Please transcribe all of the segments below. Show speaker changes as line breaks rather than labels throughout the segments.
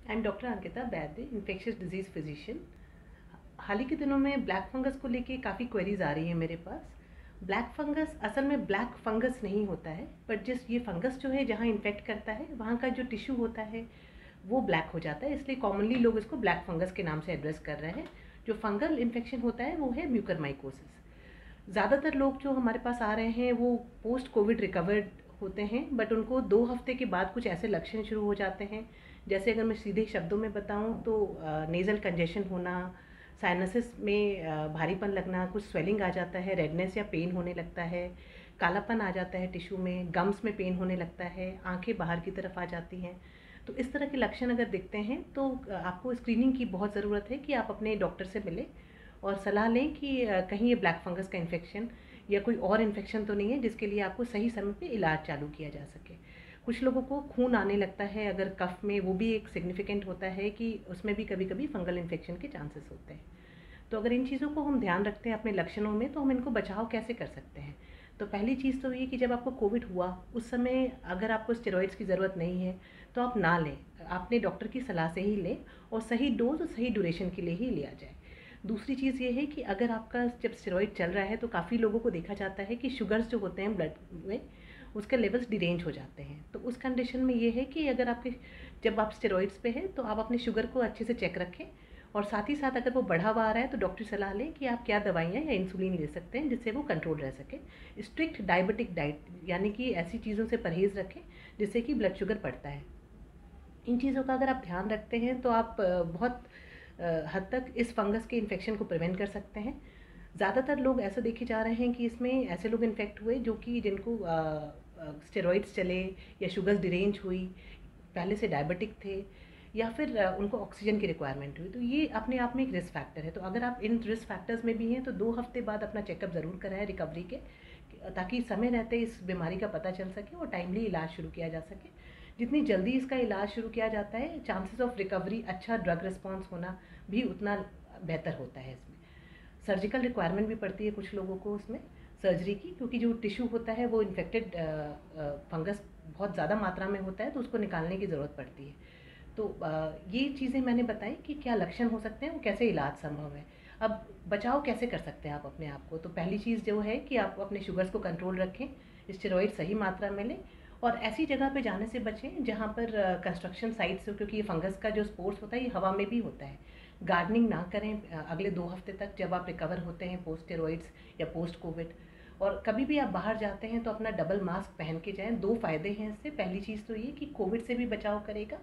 I am doctor Ankita Vaidya, infectious disease physician. हाल ही के दिनों में ब्लैक फंगस को लेके काफ़ी क्वेरीज आ रही है मेरे पास। ब्लैक फंगस असल में ब्लैक फंगस नहीं होता है, बट जिस ये फंगस जो है जहाँ इन्फेक्ट करता है वहाँ का जो टिश्यू होता है वो ब्लैक हो जाता है, इसलिए कॉमनली लोग इसको ब्लैक फंगस के नाम से एड्रेस कर रहे हैं। जो फंगल इन्फेक्शन होता है वो है म्यूकरमाइकोसिस। ज़्यादातर लोग जो हमारे पास आ रहे हैं वो पोस्ट कोविड रिकवर्ड होते हैं, बट उनको 2 हफ्ते के बाद कुछ ऐसे लक्षण शुरू हो जाते हैं, जैसे अगर मैं सीधे शब्दों में बताऊं तो नेज़ल कंजेशन होना, साइनसिस में भारीपन लगना, कुछ स्वेलिंग आ जाता है, रेडनेस या पेन होने लगता है, कालापन आ जाता है टिश्यू में, गम्स में पेन होने लगता है, आंखें बाहर की तरफ आ जाती हैं। तो इस तरह के लक्षण अगर दिखते हैं तो आपको स्क्रीनिंग की बहुत ज़रूरत है कि आप अपने डॉक्टर से मिलें और सलाह लें कि कहीं ये ब्लैक फंगस का इन्फेक्शन या कोई और इन्फेक्शन तो नहीं है जिसके लिए आपको सही समय पे इलाज चालू किया जा सके। कुछ लोगों को खून आने लगता है अगर कफ में, वो भी एक सिग्निफिकेंट होता है कि उसमें भी कभी कभी फंगल इन्फेक्शन के चांसेस होते हैं। तो अगर इन चीज़ों को हम ध्यान रखते हैं अपने लक्षणों में तो हम इनको बचाव कैसे कर सकते हैं। तो पहली चीज़ तो ये कि जब आपको कोविड हुआ उस समय अगर आपको स्टेरॉइड्स की ज़रूरत नहीं है तो आप ना लें, अपने डॉक्टर की सलाह से ही लें और सही डोज और सही ड्यूरेशन के लिए ही लिया जाए। दूसरी चीज़ ये है कि अगर आपका जब स्टेरॉइड चल रहा है तो काफ़ी लोगों को देखा जाता है कि शुगर्स जो होते हैं ब्लड में उसके लेवल्स डिरेंज हो जाते हैं। तो उस कंडीशन में ये है कि अगर आपके जब आप स्टेरॉइड्स पे हैं तो आप अपने शुगर को अच्छे से चेक रखें और साथ ही साथ अगर वो बढ़ा हुआ आ रहा है तो डॉक्टर सलाह लें कि आप क्या दवाइयाँ या इंसुलिन ले सकते हैं जिससे वो कंट्रोल रह सके। स्ट्रिक्ट डायबिटिक डाइट यानी कि ऐसी चीज़ों से परहेज़ रखें जिससे कि ब्लड शुगर बढ़ता है। इन चीज़ों का अगर आप ध्यान रखते हैं तो आप बहुत हद तक इस फंगस के इन्फेक्शन को प्रिवेंट कर सकते हैं। ज़्यादातर लोग ऐसा देखे जा रहे हैं कि इसमें ऐसे लोग इन्फेक्ट हुए जो कि जिनको स्टेरॉइड्स चले या शुगर्स डिरेंज हुई, पहले से डायबिटिक थे या फिर उनको ऑक्सीजन की रिक्वायरमेंट हुई। तो ये अपने आप में एक रिस्क फैक्टर है। तो अगर आप इन रिस्क फैक्टर्स में भी हैं तो 2 हफ्ते बाद अपना चेकअप ज़रूर कराएं रिकवरी के, ताकि समय रहते इस बीमारी का पता चल सके और टाइमली इलाज शुरू किया जा सके। जितनी जल्दी इसका इलाज शुरू किया जाता है चांसेस ऑफ रिकवरी, अच्छा ड्रग रिस्पॉन्स होना भी उतना बेहतर होता है। इसमें सर्जिकल रिक्वायरमेंट भी पड़ती है कुछ लोगों को उसमें सर्जरी की, क्योंकि जो टिश्यू होता है वो इन्फेक्टेड फंगस बहुत ज़्यादा मात्रा में होता है तो उसको निकालने की ज़रूरत पड़ती है। तो ये चीज़ें मैंने बताई कि क्या लक्षण हो सकते हैं और कैसे इलाज संभव है। अब बचाव कैसे कर सकते हैं आप अपने आप को। तो पहली चीज़ जो है कि आप अपने शुगर्स को कंट्रोल रखें, स्टेरॉइड सही मात्रा में लें और ऐसी जगह पे जाने से बचें जहाँ पर कंस्ट्रक्शन साइट्स हो, क्योंकि ये फंगस का जो स्पोर्स होता है ये हवा में भी होता है। गार्डनिंग ना करें अगले 2 हफ्ते तक जब आप रिकवर होते हैं पोस्ट स्टेरॉइड्स या पोस्ट कोविड। और कभी भी आप बाहर जाते हैं तो अपना डबल मास्क पहन के जाएं। 2 फ़ायदे हैं इससे। पहली चीज़ तो ये कि कोविड से भी बचाव करेगा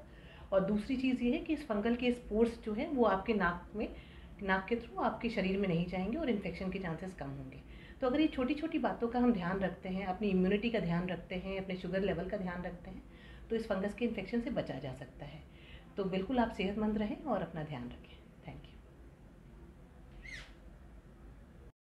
और दूसरी चीज़ ये है कि इस फंगल के स्पोर्स जो हैं वो आपके नाक के थ्रू आपके शरीर में नहीं जाएंगे और इन्फेक्शन के चांसेस कम होंगे। तो अगर ये छोटी छोटी बातों का हम ध्यान रखते हैं, अपनी इम्यूनिटी का ध्यान रखते हैं, अपने शुगर लेवल का ध्यान रखते हैं, तो इस फंगस के इन्फेक्शन से बचा जा सकता है। तो बिल्कुल आप सेहतमंद रहें और अपना ध्यान रखें।